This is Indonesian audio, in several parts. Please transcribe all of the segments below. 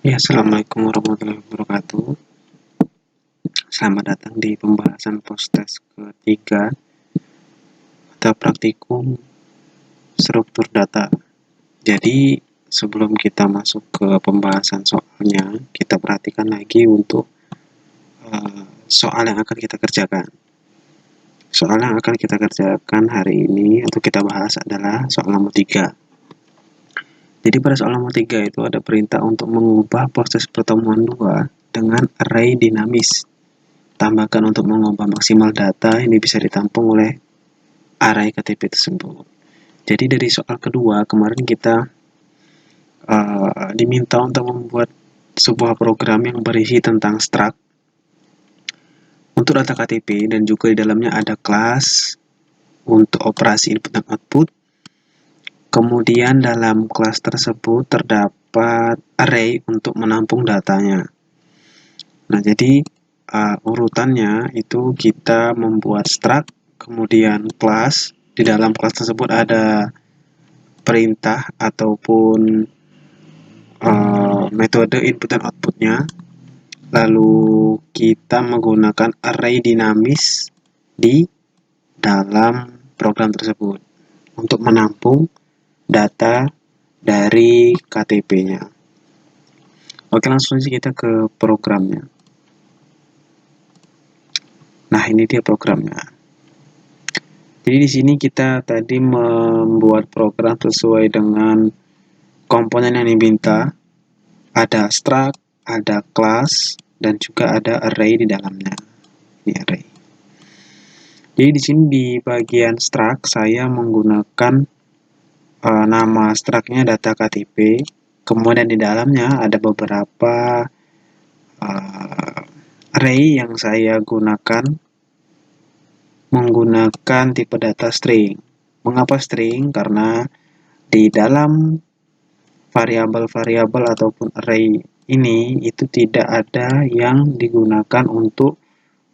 Ya, Assalamualaikum warahmatullahi wabarakatuh. Selamat datang di pembahasan postes ketiga atau praktikum struktur data. Jadi, sebelum kita masuk ke pembahasan soalnya, kita perhatikan lagi untuk soal yang akan kita kerjakan. Soal yang akan kita kerjakan hari ini untuk kita bahas adalah soal nomor 3. Jadi pada soal nomor 3 itu ada perintah untuk mengubah proses pertemuan 2 dengan array dinamis. Tambahkan untuk mengubah maksimal data ini bisa ditampung oleh array KTP tersebut. Jadi dari soal kedua kemarin kita diminta untuk membuat sebuah program yang berisi tentang struct untuk data KTP dan juga di dalamnya ada kelas untuk operasi input dan output. Kemudian dalam kelas tersebut terdapat array untuk menampung datanya. Nah, jadi urutannya itu kita membuat struct, kemudian kelas. Di dalam kelas tersebut ada perintah ataupun metode input dan outputnya. Lalu kita menggunakan array dinamis di dalam program tersebut untuk menampung data dari KTP-nya. Oke, langsung saja kita ke programnya. Nah, ini dia programnya. Jadi di sini kita tadi membuat program sesuai dengan komponen yang diminta. Ada struct, ada class, dan juga ada array di dalamnya. Ini array. Jadi di sini di bagian struct saya menggunakan nama struct-nya data KTP. Kemudian di dalamnya ada beberapa array yang saya gunakan menggunakan tipe data string. Mengapa string? Karena di dalam variabel-variabel ataupun array ini itu tidak ada yang digunakan untuk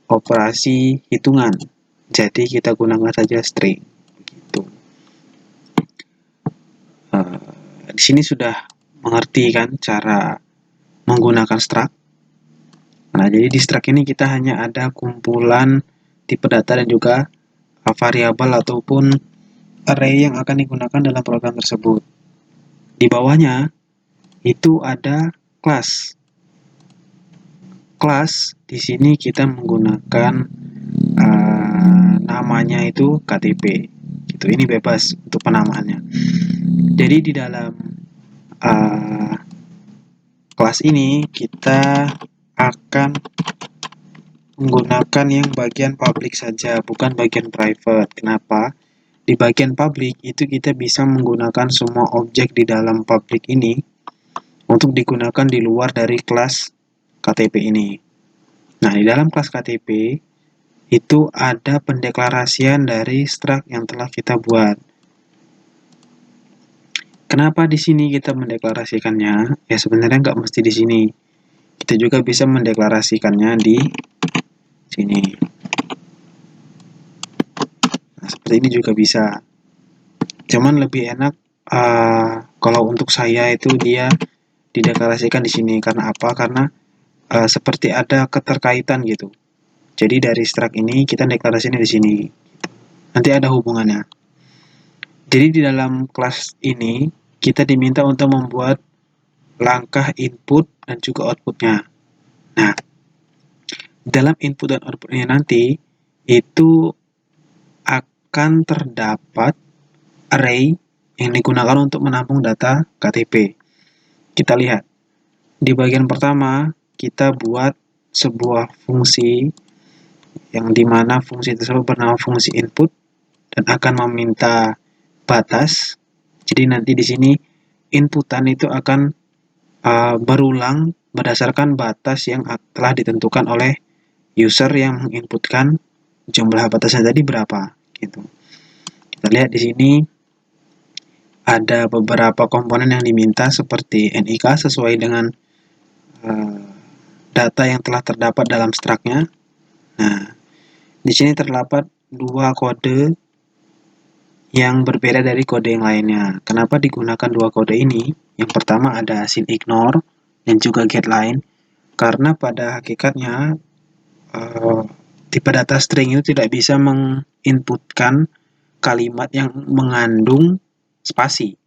operasi hitungan. Jadi kita gunakan saja string. Begitu. Di sini sudah mengerti kan cara menggunakan struct. Nah, jadi di struct ini kita hanya ada kumpulan tipe data dan juga variabel ataupun array yang akan digunakan dalam program tersebut. Di bawahnya itu ada kelas. Kelas di sini kita menggunakan namanya itu KTP. Gitu. Ini bebas untuk penamaannya. Jadi di dalam kelas ini kita akan menggunakan yang bagian public saja, bukan bagian private. Kenapa? Di bagian public itu kita bisa menggunakan semua objek di dalam public ini untuk digunakan di luar dari kelas KTP ini. Nah, di dalam kelas KTP itu ada pendeklarasian dari struct yang telah kita buat. Kenapa di sini kita mendeklarasikannya? Ya sebenarnya nggak mesti di sini. Kita juga bisa mendeklarasikannya di sini. Nah, seperti ini juga bisa. Cuman lebih enak kalau untuk saya itu dia dideklarasikan di sini. Karena apa? Karena seperti ada keterkaitan gitu. Jadi dari struct ini kita deklarasinya di sini. Nanti ada hubungannya. Jadi di dalam kelas ini kita diminta untuk membuat langkah input dan juga outputnya. Nah, dalam input dan outputnya nanti itu akan terdapat array yang digunakan untuk menampung data KTP. Kita lihat di bagian pertama kita buat sebuah fungsi yang dimana fungsi tersebut bernama fungsi input dan akan meminta batas. Jadi nanti di sini inputan itu akan berulang berdasarkan batas yang telah ditentukan oleh user yang menginputkan jumlah batasnya tadi berapa gitu. Kita lihat di sini ada beberapa komponen yang diminta seperti NIK sesuai dengan data yang telah terdapat dalam struct-nya. Nah, di sini terdapat dua kode yang berbeda dari kode yang lainnya. Kenapa digunakan dua kode ini? Yang pertama ada sin ignore dan juga getLine, karena pada hakikatnya tipe data string itu tidak bisa menginputkan kalimat yang mengandung spasi.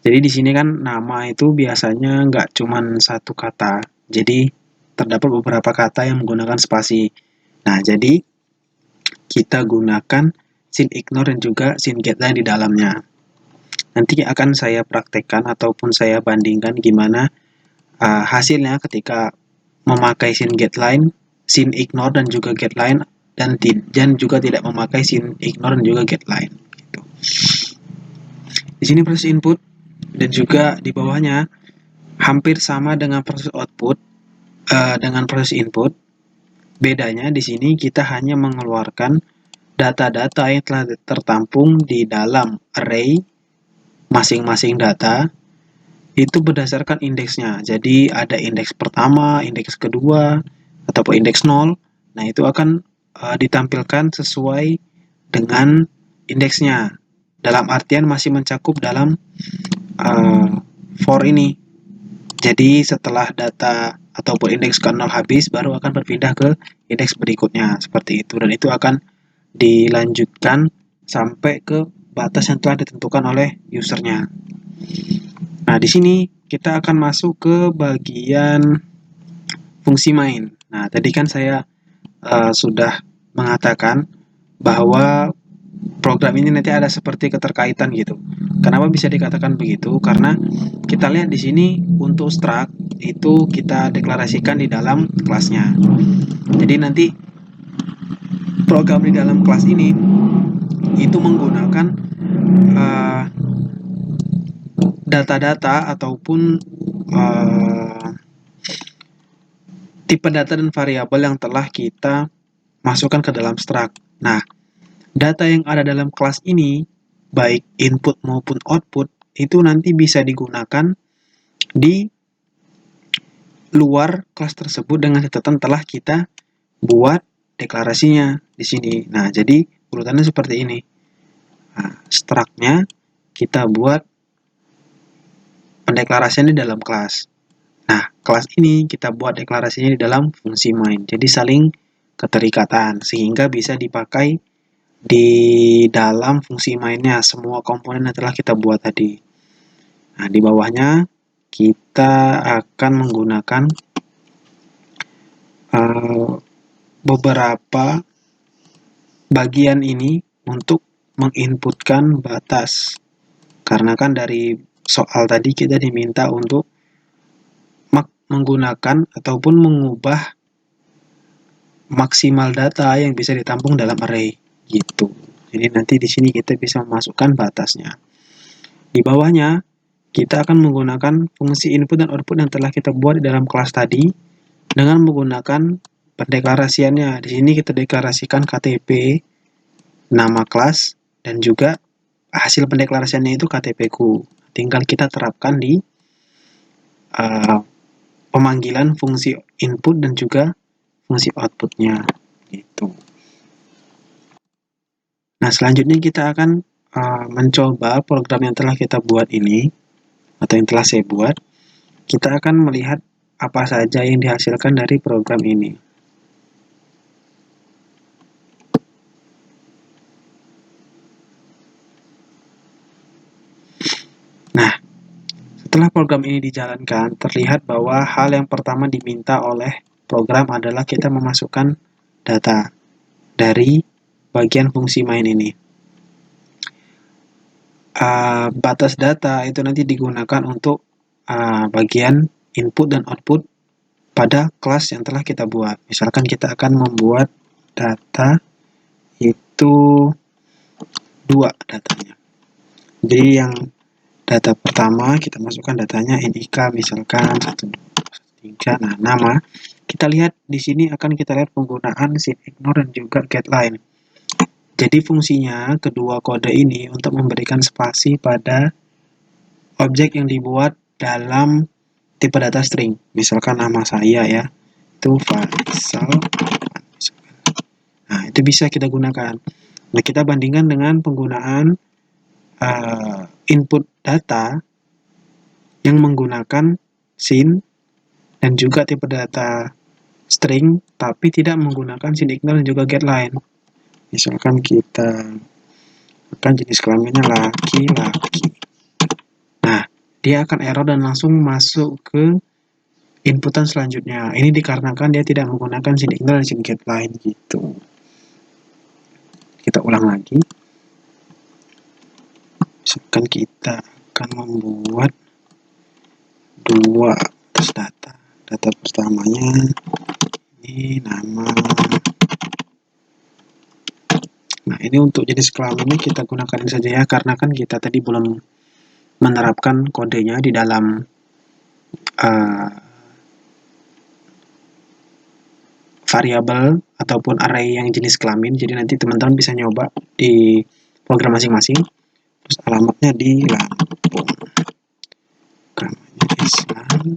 Jadi di sini kan nama itu biasanya nggak cuma satu kata, jadi terdapat beberapa kata yang menggunakan spasi. Nah, jadi kita gunakan scene ignore dan juga scene getLine di dalamnya. Nanti akan saya praktekkan ataupun saya bandingkan gimana hasilnya ketika memakai scene getLine, scene ignore dan juga getLine, dan juga tidak memakai scene ignore dan juga getLine. Gitu. Di sini proses input dan juga di bawahnya hampir sama dengan proses output dengan proses input. Bedanya di sini kita hanya mengeluarkan data-data yang telah tertampung di dalam array masing-masing data itu berdasarkan indeksnya. Jadi ada indeks pertama, indeks kedua, ataupun indeks 0. Nah, itu akan ditampilkan sesuai dengan indeksnya. Dalam artian masih mencakup dalam for ini. Jadi setelah data ataupun indeks ke-0 habis, baru akan berpindah ke indeks berikutnya. Seperti itu. Dan itu akan dilanjutkan sampai ke batas yang telah ditentukan oleh usernya. Nah, di sini kita akan masuk ke bagian fungsi main. Nah, tadi kan saya sudah mengatakan bahwa program ini nanti ada seperti keterkaitan gitu. Kenapa bisa dikatakan begitu? Karena kita lihat di sini untuk struct itu kita deklarasikan di dalam kelasnya. Jadi nanti program di dalam kelas ini itu menggunakan data-data ataupun tipe data dan variabel yang telah kita masukkan ke dalam struct. Nah, data yang ada dalam kelas ini, baik input maupun output, itu nanti bisa digunakan di luar kelas tersebut dengan catatan telah kita buat deklarasinya di sini. Nah, jadi urutannya seperti ini. Nah, struct-nya kita buat pendeklarasiannya di dalam kelas. Nah, kelas ini kita buat deklarasinya di dalam fungsi main. Jadi saling keterikatan sehingga bisa dipakai di dalam fungsi mainnya semua komponen yang telah kita buat tadi. Nah, di bawahnya kita akan menggunakan beberapa bagian ini untuk menginputkan batas. Karena kan dari soal tadi kita diminta untuk menggunakan ataupun mengubah maksimal data yang bisa ditampung dalam array gitu. Jadi nanti di sini kita bisa memasukkan batasnya. Di bawahnya kita akan menggunakan fungsi input dan output yang telah kita buat di dalam kelas tadi dengan menggunakan pendeklarasiannya. Di sini kita deklarasikan KTP, nama kelas, dan juga hasil pendeklarasiannya itu KTP-ku. Tinggal kita terapkan di pemanggilan fungsi input dan juga fungsi outputnya. Gitu. Nah, selanjutnya kita akan mencoba program yang telah kita buat ini, atau yang telah saya buat. Kita akan melihat apa saja yang dihasilkan dari program ini. Nah, setelah program ini dijalankan, terlihat bahwa hal yang pertama diminta oleh program adalah kita memasukkan data dari bagian fungsi main ini. Batas data itu nanti digunakan untuk bagian input dan output pada kelas yang telah kita buat. Misalkan kita akan membuat data itu 2 datanya. Jadi yang data pertama kita masukkan datanya NIK misalkan 123. Nah, nama kita lihat di sini akan kita lihat penggunaan scene ignore dan juga getLine. Jadi fungsinya kedua kode ini untuk memberikan spasi pada objek yang dibuat dalam tipe data string. Misalkan nama saya ya, itu Faisal. Nah, itu bisa kita gunakan. Nah, kita bandingkan dengan penggunaan input data yang menggunakan scene, dan juga tipe data string, tapi tidak menggunakan scene ignore dan juga getLine. Misalkan kita akan jenis kelaminnya laki-laki. Nah, dia akan error dan langsung masuk ke inputan selanjutnya. Ini dikarenakan dia tidak menggunakan scene ignore dan scene getLine gitu. Kita ulang lagi. Misalkan kita akan membuat dua tes data. Data pertamanya ini nama. Nah, ini untuk jenis kelaminnya kita gunakan ini saja ya, karena kan kita tadi belum menerapkan kodenya di dalam variabel ataupun array yang jenis kelamin. Jadi nanti teman-teman bisa nyoba di program masing-masing. Terus alamatnya di Lampung. Programnya Islam.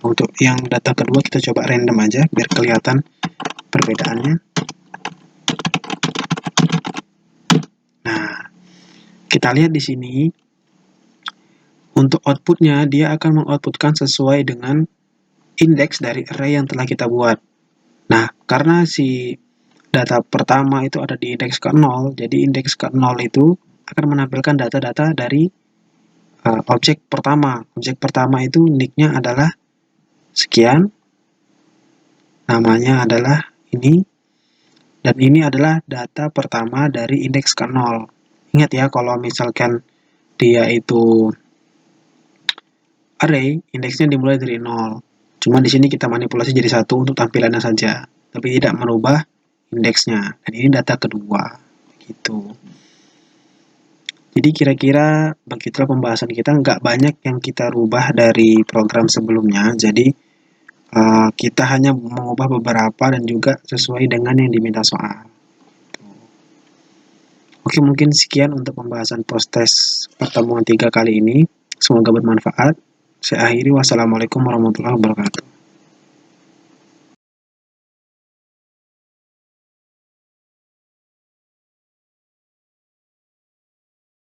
Untuk yang data kedua kita coba random aja biar kelihatan perbedaannya. Nah, kita lihat di sini untuk outputnya dia akan mengoutputkan sesuai dengan indeks dari array yang telah kita buat. Nah, karena si data pertama itu ada di indeks ke-0, jadi indeks ke-0 itu akan menampilkan data-data dari objek pertama. Objek pertama itu nicknya adalah sekian, namanya adalah ini, dan ini adalah data pertama dari indeks ke-0. Ingat ya, kalau misalkan dia itu array, indeksnya dimulai dari 0. Cuma di sini kita manipulasi jadi 1 untuk tampilannya saja, tapi tidak merubah indeksnya. Dan ini data kedua, gitu. Jadi kira-kira begitulah pembahasan kita, nggak banyak yang kita rubah dari program sebelumnya. Jadi kita hanya mengubah beberapa dan juga sesuai dengan yang diminta soal. Oke, mungkin sekian untuk pembahasan proses pertemuan 3 kali ini. Semoga bermanfaat. Saya akhiri, wassalamualaikum warahmatullahi wabarakatuh.